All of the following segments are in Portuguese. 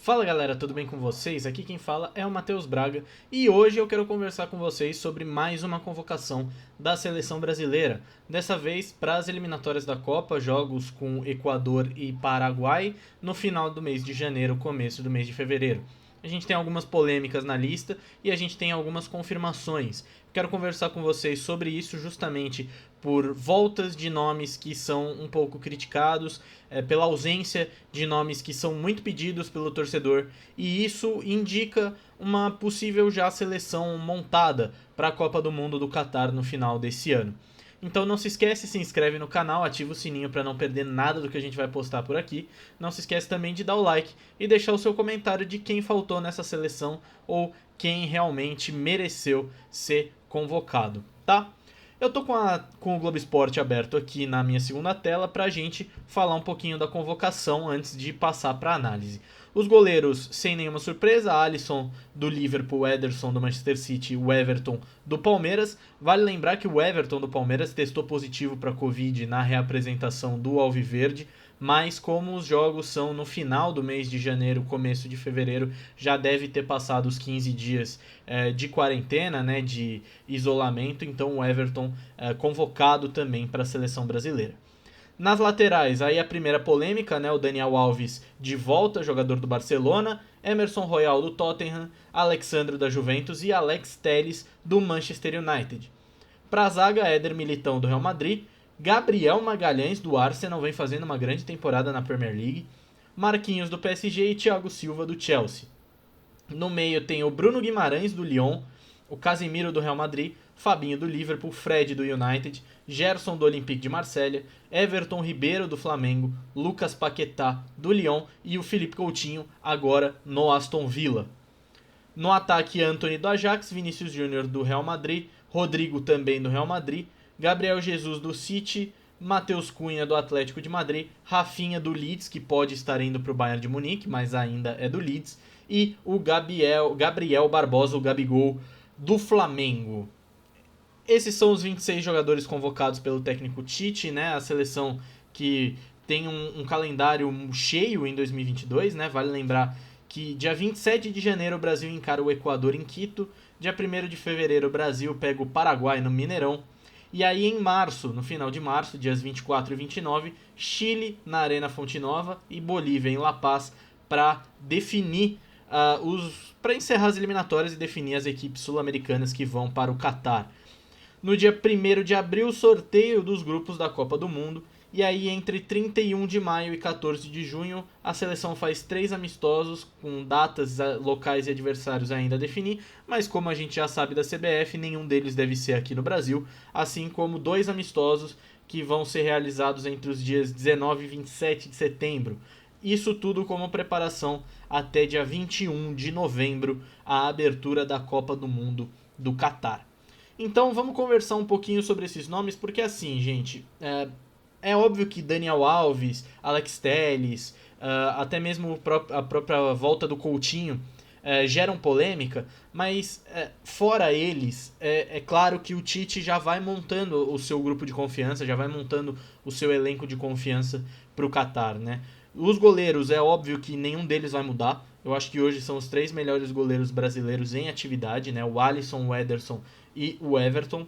Fala galera, tudo bem com vocês? Aqui quem fala é o Matheus Braga e hoje eu quero conversar com vocês sobre mais uma convocação da seleção brasileira. Dessa vez para as eliminatórias da Copa, jogos com Equador e Paraguai no final do mês de janeiro, começo do mês de fevereiro. A gente tem algumas polêmicas na lista e a gente tem algumas confirmações. Quero conversar com vocês sobre isso justamente por voltas de nomes que são um pouco criticados, pela ausência de nomes que são muito pedidos pelo torcedor, e isso indica uma possível já seleção montada para a Copa do Mundo do Catar no final desse ano. Então não se esquece, se inscreve no canal, ativa o sininho para não perder nada do que a gente vai postar por aqui. Não se esquece também de dar o like e deixar o seu comentário de quem faltou nessa seleção ou quem realmente mereceu ser convocado, tá? Eu tô com o Globo Esporte aberto aqui na minha segunda tela pra gente falar um pouquinho da convocação antes de passar pra análise. Os goleiros, sem nenhuma surpresa, Alisson do Liverpool, Ederson do Manchester City e o Everton do Palmeiras. Vale lembrar que o Everton do Palmeiras testou positivo para Covid na reapresentação do Alviverde, mas como os jogos são no final do mês de janeiro, começo de fevereiro, já deve ter passado os 15 dias de quarentena, né, de isolamento, então o Everton convocado também para a seleção brasileira. Nas laterais, aí a primeira polêmica, né, o Daniel Alves de volta, jogador do Barcelona, Emerson Royal do Tottenham, Alexandro da Juventus e Alex Telles do Manchester United. Para a zaga, Éder Militão do Real Madrid, Gabriel Magalhães do Arsenal vem fazendo uma grande temporada na Premier League, Marquinhos do PSG e Thiago Silva do Chelsea. No meio tem o Bruno Guimarães do Lyon, o Casemiro do Real Madrid, Fabinho do Liverpool, Fred do United, Gerson do Olympique de Marselha, Everton Ribeiro do Flamengo, Lucas Paquetá do Lyon e o Felipe Coutinho agora no Aston Villa. No ataque, Antony do Ajax, Vinícius Júnior do Real Madrid, Rodrigo também do Real Madrid, Gabriel Jesus do City, Matheus Cunha do Atlético de Madrid, Rafinha do Leeds, que pode estar indo para o Bayern de Munique, mas ainda é do Leeds, e o Gabriel Barbosa, o Gabigol, do Flamengo. Esses são os 26 jogadores convocados pelo técnico Tite, né? A seleção que tem um calendário cheio em 2022, né? Vale lembrar que dia 27 de janeiro o Brasil encara o Equador em Quito, dia 1º de fevereiro o Brasil pega o Paraguai no Mineirão, e aí em março, no final de março, dias 24 e 29, Chile na Arena Fonte Nova e Bolívia em La Paz para definir para encerrar as eliminatórias e definir as equipes sul-americanas que vão para o Catar. No dia 1º de abril, sorteio dos grupos da Copa do Mundo. E aí, entre 31 de maio e 14 de junho, a seleção faz 3 amistosos, com datas, locais e adversários ainda a definir. Mas como a gente já sabe da CBF, nenhum deles deve ser aqui no Brasil. Assim como 2 amistosos que vão ser realizados entre os dias 19 e 27 de setembro. Isso tudo como preparação até dia 21 de novembro, a abertura da Copa do Mundo do Catar. Então vamos conversar um pouquinho sobre esses nomes, porque assim, gente, é óbvio que Daniel Alves, Alex Telles, até mesmo a própria volta do Coutinho geram polêmica, mas fora eles, é claro que o Tite já vai montando o seu grupo de confiança, já vai montando o seu elenco de confiança para o Qatar, né? Os goleiros, é óbvio que nenhum deles vai mudar. Eu acho que hoje são os 3 melhores goleiros brasileiros em atividade, né? O Alisson, o Ederson e o Everton.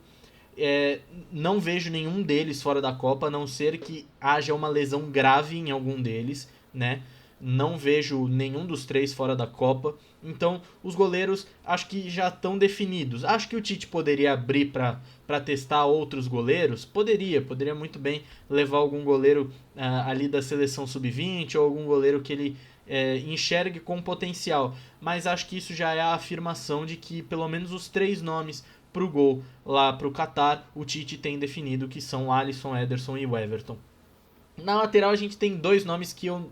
Não vejo nenhum deles fora da Copa, a não ser que haja uma lesão grave em algum deles, né? Não vejo nenhum dos 3 fora da Copa. Então, os goleiros acho que já estão definidos. Acho que o Tite poderia abrir para testar outros goleiros. Poderia muito bem levar algum goleiro ali da seleção sub-20 ou algum goleiro que ele enxergue com potencial. Mas acho que isso já é a afirmação de que pelo menos os 3 nomes para o gol lá para o Qatar, o Tite tem definido que são Alisson, Ederson e o Everton. Na lateral a gente tem 2 nomes que eu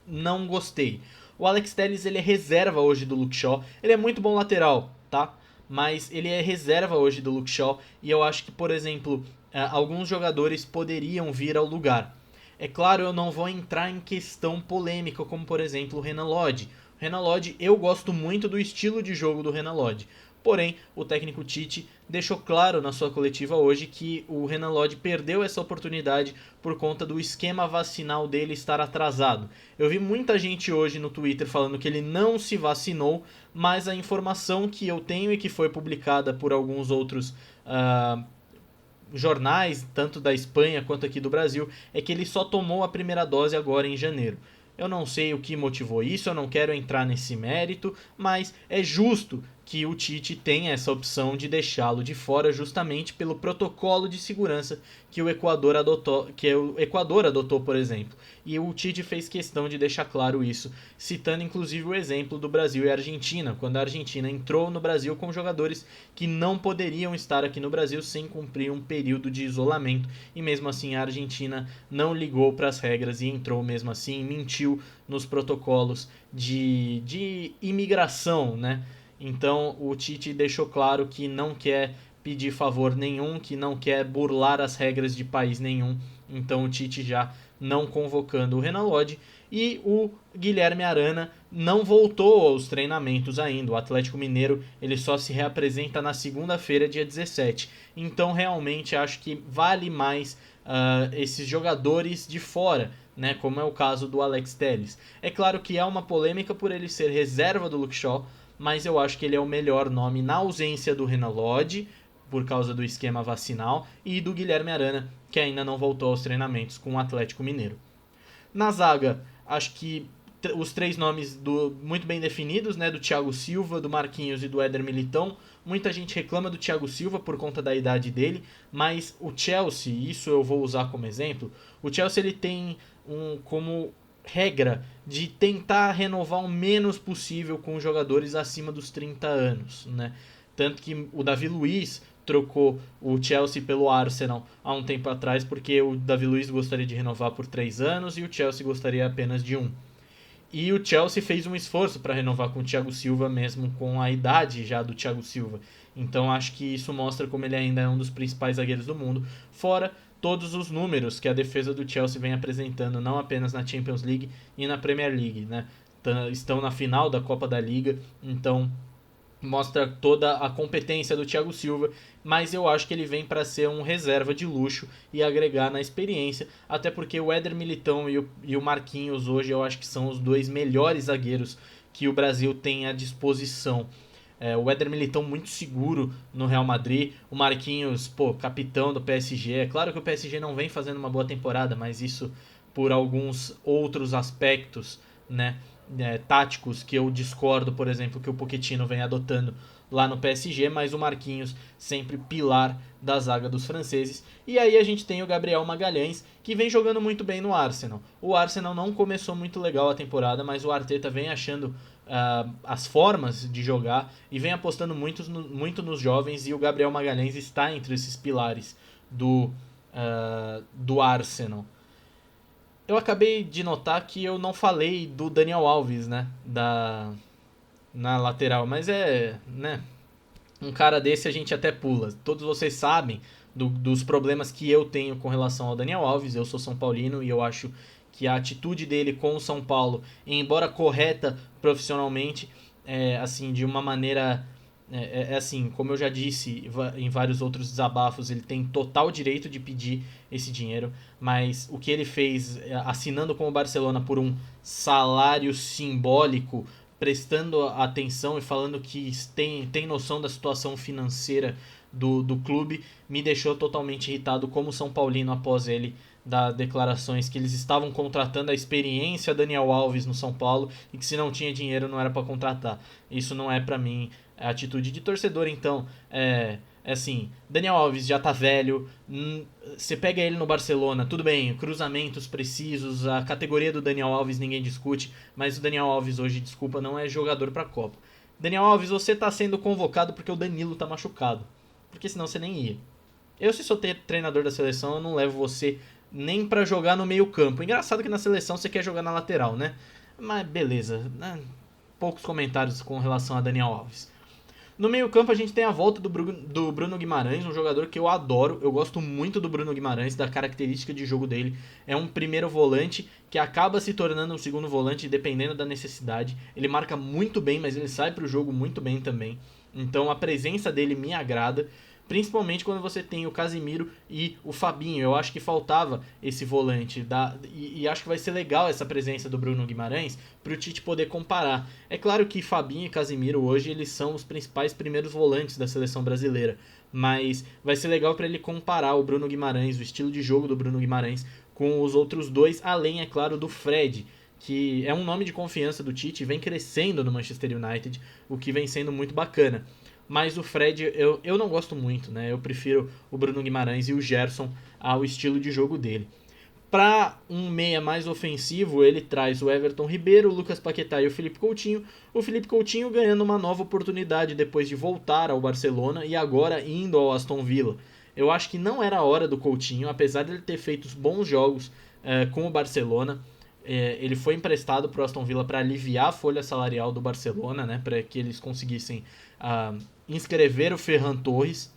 não gostei. O Alex Telles, ele é reserva hoje do Luke Shaw. Ele é muito bom lateral, tá? Mas ele é reserva hoje do Luke Shaw. E eu acho que, por exemplo, alguns jogadores poderiam vir ao lugar. É claro, eu não vou entrar em questão polêmica, como por exemplo o Renan Lodge. O Renan Lodge, eu gosto muito do estilo de jogo do Renan Lodge. Porém, o técnico Tite deixou claro na sua coletiva hoje que o Renan Lodge perdeu essa oportunidade por conta do esquema vacinal dele estar atrasado. Eu vi muita gente hoje no Twitter falando que ele não se vacinou, mas a informação que eu tenho e que foi publicada por alguns outros jornais, tanto da Espanha quanto aqui do Brasil, é que ele só tomou a primeira dose agora em janeiro. Eu não sei o que motivou isso, eu não quero entrar nesse mérito, mas é justo que o Tite tenha essa opção de deixá-lo de fora justamente pelo protocolo de segurança que o Equador adotou, por exemplo. E o Tite fez questão de deixar claro isso, citando inclusive o exemplo do Brasil e Argentina, quando a Argentina entrou no Brasil com jogadores que não poderiam estar aqui no Brasil sem cumprir um período de isolamento, e mesmo assim a Argentina não ligou para as regras e entrou mesmo assim, mentiu nos protocolos de imigração, né? Então o Tite deixou claro que não quer pedir favor nenhum, que não quer burlar as regras de país nenhum. Então o Tite já não convocando o Renan Lodge. E o Guilherme Arana não voltou aos treinamentos ainda. O Atlético Mineiro ele só se reapresenta na segunda-feira, dia 17. Então realmente acho que vale mais esses jogadores de fora, né, como é o caso do Alex Telles. É claro que há uma polêmica por ele ser reserva do Luke Shaw, mas eu acho que ele é o melhor nome na ausência do Renan Lodge, por causa do esquema vacinal, e do Guilherme Arana, que ainda não voltou aos treinamentos com o Atlético Mineiro. Na zaga, acho que os três nomes muito bem definidos, né, do Thiago Silva, do Marquinhos e do Éder Militão. Muita gente reclama do Thiago Silva por conta da idade dele, mas o Chelsea, isso eu vou usar como exemplo, o Chelsea ele tem como regra de tentar renovar o menos possível com jogadores acima dos 30 anos, né? Tanto que o Davi Luiz trocou o Chelsea pelo Arsenal há um tempo atrás, porque o Davi Luiz gostaria de renovar por 3 anos e o Chelsea gostaria apenas de 1. E o Chelsea fez um esforço para renovar com o Thiago Silva, mesmo com a idade já do Thiago Silva. Então acho que isso mostra como ele ainda é um dos principais zagueiros do mundo, fora todos os números que a defesa do Chelsea vem apresentando, não apenas na Champions League e na Premier League, né? Estão na final da Copa da Liga, então mostra toda a competência do Thiago Silva, mas eu acho que ele vem para ser um reserva de luxo e agregar na experiência, até porque o Éder Militão e o Marquinhos hoje eu acho que são os dois melhores zagueiros que o Brasil tem à disposição. O Éder Militão muito seguro no Real Madrid, o Marquinhos, capitão do PSG. É claro que o PSG não vem fazendo uma boa temporada, mas isso por alguns outros aspectos, né, táticos que eu discordo, por exemplo, que o Pochettino vem adotando lá no PSG, mas o Marquinhos sempre pilar da zaga dos franceses. E aí a gente tem o Gabriel Magalhães, que vem jogando muito bem no Arsenal. O Arsenal não começou muito legal a temporada, mas o Arteta vem achando as formas de jogar e vem apostando muito nos jovens, e o Gabriel Magalhães está entre esses pilares do Arsenal. Eu acabei de notar que eu não falei do Daniel Alves, né, na lateral, mas né, um cara desse a gente até pula. Todos vocês sabem dos problemas que eu tenho com relação ao Daniel Alves. Eu sou São Paulino e eu acho que a atitude dele com o São Paulo, embora correta profissionalmente, assim, de uma maneira... assim, como eu já disse em vários outros desabafos, ele tem total direito de pedir esse dinheiro, mas o que ele fez assinando com o Barcelona por um salário simbólico, prestando atenção e falando que tem noção da situação financeira do clube, me deixou totalmente irritado como São Paulino após ele dar declarações que eles estavam contratando a experiência Daniel Alves no São Paulo e que se não tinha dinheiro não era para contratar. Isso não é para mim atitude de torcedor. Então assim, Daniel Alves já tá velho, você pega ele no Barcelona, tudo bem, cruzamentos precisos, a categoria do Daniel Alves ninguém discute, mas o Daniel Alves hoje, desculpa, não é jogador pra Copa. Daniel Alves, você tá sendo convocado porque o Danilo tá machucado, porque senão você nem ia. Eu, se sou treinador da seleção, eu não levo você nem pra jogar no meio campo. Engraçado que na seleção você quer jogar na lateral, né? Mas beleza, né? Poucos comentários com relação a Daniel Alves. No meio-campo a gente tem a volta do Bruno Guimarães, um jogador que eu adoro. Eu gosto muito do Bruno Guimarães, da característica de jogo dele. É um primeiro volante que acaba se tornando um segundo volante dependendo da necessidade. Ele marca muito bem, mas ele sai para o jogo muito bem também. Então a presença dele me agrada, principalmente quando você tem o Casimiro e o Fabinho. Eu acho que faltava esse volante, e acho que vai ser legal essa presença do Bruno Guimarães para o Tite poder comparar. É claro que Fabinho e Casimiro hoje eles são os principais primeiros volantes da seleção brasileira, mas vai ser legal para ele comparar o Bruno Guimarães, o estilo de jogo do Bruno Guimarães, com os outros dois, além, é claro, do Fred, que é um nome de confiança do Tite e vem crescendo no Manchester United, o que vem sendo muito bacana. Mas o Fred eu não gosto muito, né? Eu prefiro o Bruno Guimarães e o Gerson ao estilo de jogo dele. Para um meia mais ofensivo, ele traz o Everton Ribeiro, o Lucas Paquetá e o Felipe Coutinho. O Felipe Coutinho ganhando uma nova oportunidade depois de voltar ao Barcelona e agora indo ao Aston Villa. Eu acho que não era a hora do Coutinho, apesar de ele ter feito bons jogos com o Barcelona. Ele foi emprestado para o Aston Villa para aliviar a folha salarial do Barcelona, né, para que eles conseguissem inscrever o Ferran Torres,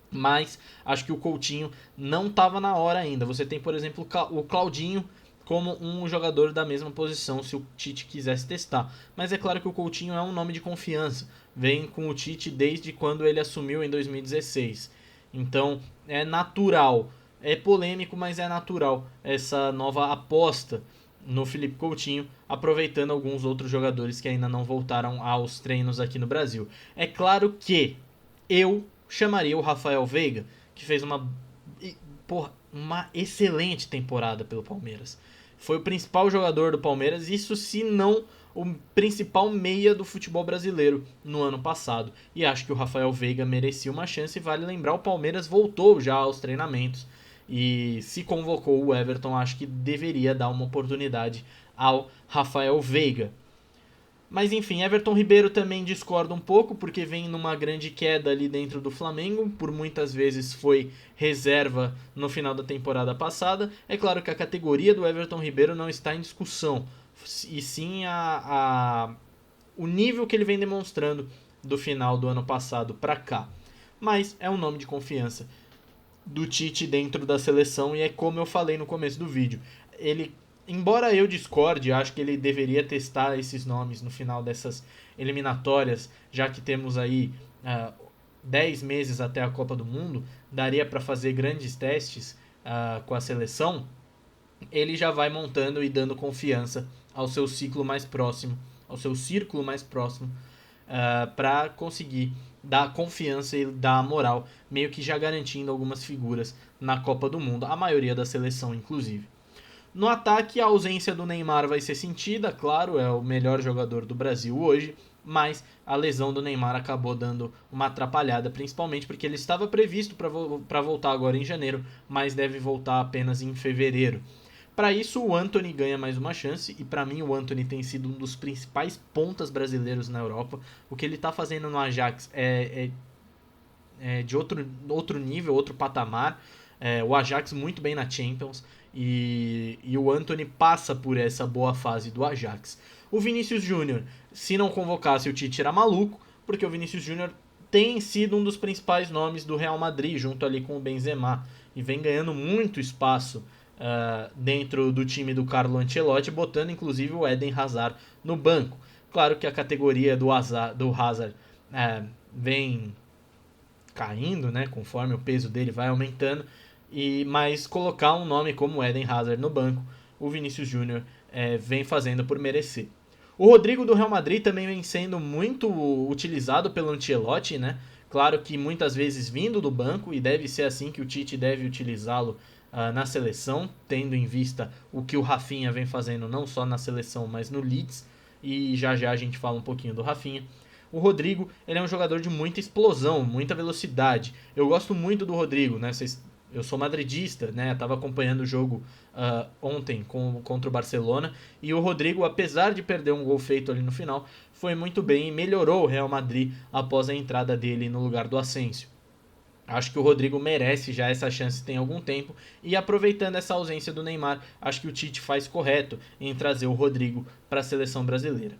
mas acho que o Coutinho não estava na hora ainda. Você tem, por exemplo, o Claudinho como um jogador da mesma posição se o Tite quisesse testar. Mas é claro que o Coutinho é um nome de confiança, vem com o Tite desde quando ele assumiu em 2016. Então é natural, é polêmico, mas é natural essa nova aposta no Felipe Coutinho, aproveitando alguns outros jogadores que ainda não voltaram aos treinos aqui no Brasil. É claro que eu chamaria o Rafael Veiga, que fez uma excelente temporada pelo Palmeiras. Foi o principal jogador do Palmeiras, isso se não o principal meia do futebol brasileiro no ano passado. E acho que o Rafael Veiga merecia uma chance, e vale lembrar, o Palmeiras voltou já aos treinamentos e se convocou o Everton, acho que deveria dar uma oportunidade ao Rafael Veiga. Mas enfim, Everton Ribeiro também discorda um pouco, porque vem numa grande queda ali dentro do Flamengo, por muitas vezes foi reserva no final da temporada passada. É claro que a categoria do Everton Ribeiro não está em discussão, e sim o nível que ele vem demonstrando do final do ano passado para cá. Mas é um nome de confiança do Tite dentro da seleção, e é como eu falei no começo do vídeo. Embora eu discorde, acho que ele deveria testar esses nomes no final dessas eliminatórias, já que temos aí 10 meses até a Copa do Mundo, daria para fazer grandes testes com a seleção. Ele já vai montando e dando confiança ao seu ciclo mais próximo, ao seu círculo mais próximo, para conseguir dar confiança e dar moral, meio que já garantindo algumas figuras na Copa do Mundo, a maioria da seleção inclusive. No ataque, a ausência do Neymar vai ser sentida, claro, é o melhor jogador do Brasil hoje, mas a lesão do Neymar acabou dando uma atrapalhada, principalmente porque ele estava previsto para voltar agora em janeiro, mas deve voltar apenas em fevereiro. Para isso, o Antony ganha mais uma chance, e para mim o Antony tem sido um dos principais pontas brasileiros na Europa. O que ele está fazendo no Ajax é de outro nível, outro patamar. O Ajax muito bem na Champions, e o Antony passa por essa boa fase do Ajax. O Vinícius Júnior, se não convocasse o Tite era maluco, porque o Vinícius Júnior tem sido um dos principais nomes do Real Madrid, junto ali com o Benzema, e vem ganhando muito espaço dentro do time do Carlo Ancelotti, botando inclusive o Eden Hazard no banco. Claro que a categoria do Hazard vem caindo, né, conforme o peso dele vai aumentando, mas colocar um nome como Eden Hazard no banco, o Vinícius Júnior vem fazendo por merecer. O Rodrigo do Real Madrid também vem sendo muito utilizado pelo Ancelotti, né? Claro que muitas vezes vindo do banco, e deve ser assim que o Tite deve utilizá-lo na seleção, tendo em vista o que o Rafinha vem fazendo não só na seleção, mas no Leeds, e já já a gente fala um pouquinho do Rafinha. O Rodrigo, ele é um jogador de muita explosão, muita velocidade. Eu gosto muito do Rodrigo, né? Eu sou madridista, né? Tava acompanhando o jogo ontem contra o Barcelona, e o Rodrigo, apesar de perder um gol feito ali no final, foi muito bem e melhorou o Real Madrid após a entrada dele no lugar do Asensio. Acho que o Rodrigo merece já essa chance tem algum tempo, e aproveitando essa ausência do Neymar, acho que o Tite faz correto em trazer o Rodrigo para a seleção brasileira.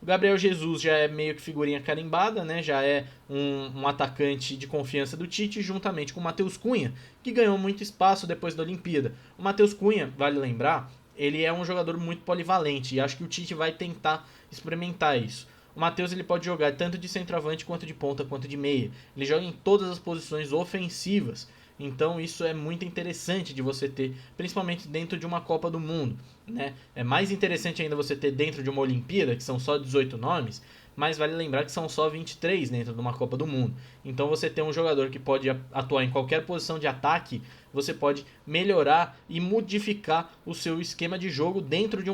O Gabriel Jesus já é meio que figurinha carimbada, né? Já é um atacante de confiança do Tite, juntamente com o Matheus Cunha, que ganhou muito espaço depois da Olimpíada. O Matheus Cunha, vale lembrar, ele é um jogador muito polivalente, e acho que o Tite vai tentar experimentar isso. O Matheus ele pode jogar tanto de centroavante quanto de ponta quanto de meia. Ele joga em todas as posições ofensivas. Então isso é muito interessante de você ter, principalmente dentro de uma Copa do Mundo, né? É mais interessante ainda você ter dentro de uma Olimpíada, que são só 18 nomes, mas vale lembrar que são só 23 dentro de uma Copa do Mundo. Então você ter um jogador que pode atuar em qualquer posição de ataque, você pode melhorar e modificar o seu esquema de jogo dentro de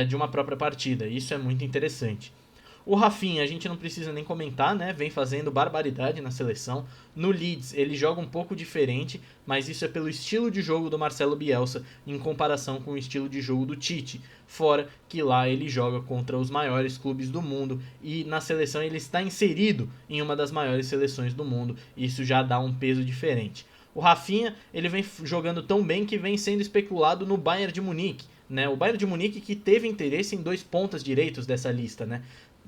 de uma própria partida. Isso é muito interessante. O Rafinha, a gente não precisa nem comentar, né? Vem fazendo barbaridade na seleção. No Leeds, ele joga um pouco diferente, mas isso é pelo estilo de jogo do Marcelo Bielsa em comparação com o estilo de jogo do Tite. Fora que lá ele joga contra os maiores clubes do mundo e na seleção ele está inserido em uma das maiores seleções do mundo. Isso já dá um peso diferente. O Rafinha, ele vem jogando tão bem que vem sendo especulado no Bayern de Munique. Né? O Bayern de Munique que teve interesse em 2 pontas direitos dessa lista, né?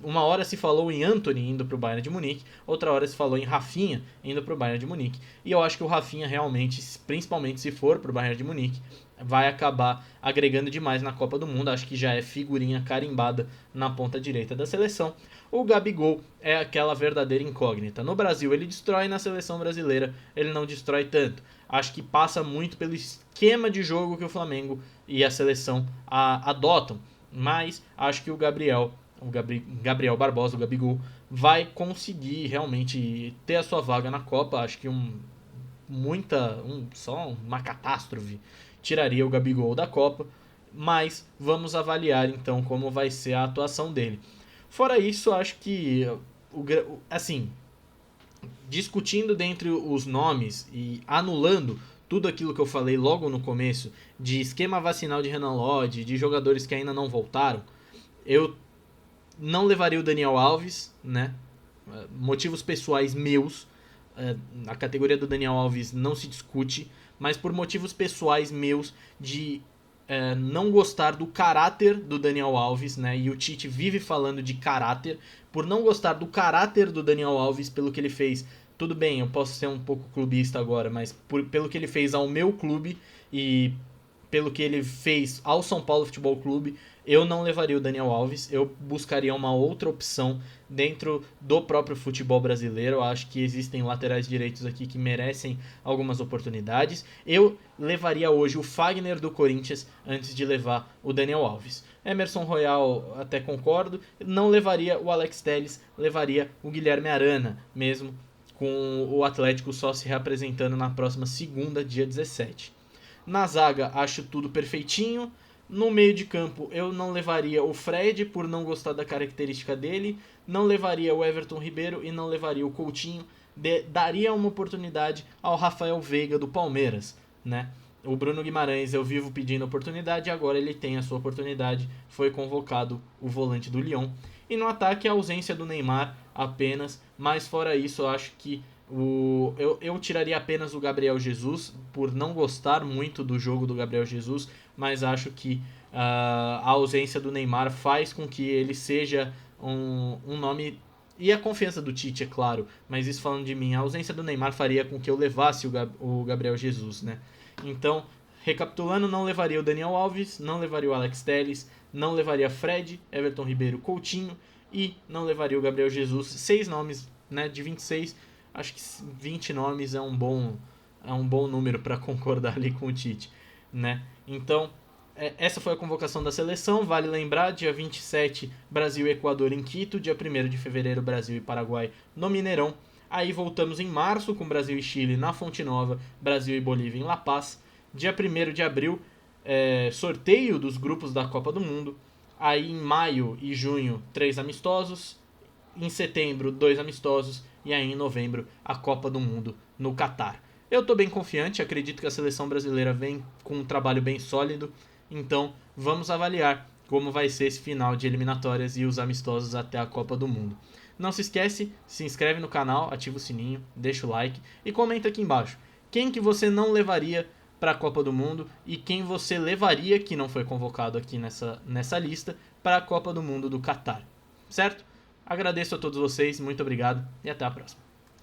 Uma hora se falou em Antony indo para o Bayern de Munique, outra hora se falou em Rafinha indo para o Bayern de Munique. E eu acho que o Rafinha realmente, principalmente se for para o Bayern de Munique, vai acabar agregando demais na Copa do Mundo. Acho que já é figurinha carimbada na ponta direita da seleção. O Gabigol é aquela verdadeira incógnita. No Brasil ele destrói, na seleção brasileira ele não destrói tanto. Acho que passa muito pelo esquema de jogo que o Flamengo e a seleção adotam. Mas acho que o Gabriel Barbosa, o Gabigol, vai conseguir realmente ter a sua vaga na Copa. Acho que só uma catástrofe tiraria o Gabigol da Copa, mas vamos avaliar então como vai ser a atuação dele. Fora isso, acho que assim, discutindo dentre os nomes e anulando tudo aquilo que eu falei logo no começo de esquema vacinal de Renan Lodge, de jogadores que ainda não voltaram, eu não levaria o Daniel Alves, né? Motivos pessoais meus. A categoria do Daniel Alves não se discute, mas por motivos pessoais meus de não gostar do caráter do Daniel Alves, né? E o Tite vive falando de caráter. Por não gostar do caráter do Daniel Alves, pelo que ele fez. Tudo bem, eu posso ser um pouco clubista agora, mas pelo que ele fez ao meu clube e pelo que ele fez ao São Paulo Futebol Clube, eu não levaria o Daniel Alves, eu buscaria uma outra opção dentro do próprio futebol brasileiro. Eu acho que existem laterais direitos aqui que merecem algumas oportunidades. Eu levaria hoje o Fagner do Corinthians antes de levar o Daniel Alves. Emerson Royal, até concordo, não levaria o Alex Telles, levaria o Guilherme Arana, mesmo com o Atlético só se reapresentando na próxima segunda, dia 17. Na zaga, acho tudo perfeitinho. No meio de campo, eu não levaria o Fred, por não gostar da característica dele. Não levaria o Everton Ribeiro e não levaria o Coutinho. Daria uma oportunidade ao Rafael Veiga, do Palmeiras, né? O Bruno Guimarães eu vivo pedindo oportunidade, agora ele tem a sua oportunidade. Foi convocado o volante do Lyon. E no ataque, a ausência do Neymar apenas. Mas fora isso, eu acho que eu tiraria apenas o Gabriel Jesus, por não gostar muito do jogo do Gabriel Jesus, mas acho que a ausência do Neymar faz com que ele seja um nome, e a confiança do Tite, é claro, mas isso falando de mim, a ausência do Neymar faria com que eu levasse o Gabriel Jesus, né? Então, recapitulando, não levaria o Daniel Alves, não levaria o Alex Telles, não levaria Fred, Everton Ribeiro, Coutinho e não levaria o Gabriel Jesus. 6 nomes, né, de 26. Acho que 20 nomes é um bom número para concordar ali com o Tite, né? Então, essa foi a convocação da seleção. Vale lembrar, dia 27, Brasil e Equador em Quito. Dia 1º de fevereiro, Brasil e Paraguai no Mineirão. Aí voltamos em março com Brasil e Chile na Fonte Nova, Brasil e Bolívia em La Paz. Dia 1º de abril, sorteio dos grupos da Copa do Mundo. Aí em maio e junho, 3 amistosos. Em setembro, 2 amistosos. E aí em novembro, a Copa do Mundo no Catar. Eu estou bem confiante, acredito que a seleção brasileira vem com um trabalho bem sólido. Então vamos avaliar como vai ser esse final de eliminatórias e os amistosos até a Copa do Mundo. Não se esquece, se inscreve no canal, ativa o sininho, deixa o like e comenta aqui embaixo. Quem que você não levaria para a Copa do Mundo e quem você levaria, que não foi convocado aqui nessa lista, para a Copa do Mundo do Catar. Certo? Agradeço a todos vocês, muito obrigado e até a próxima.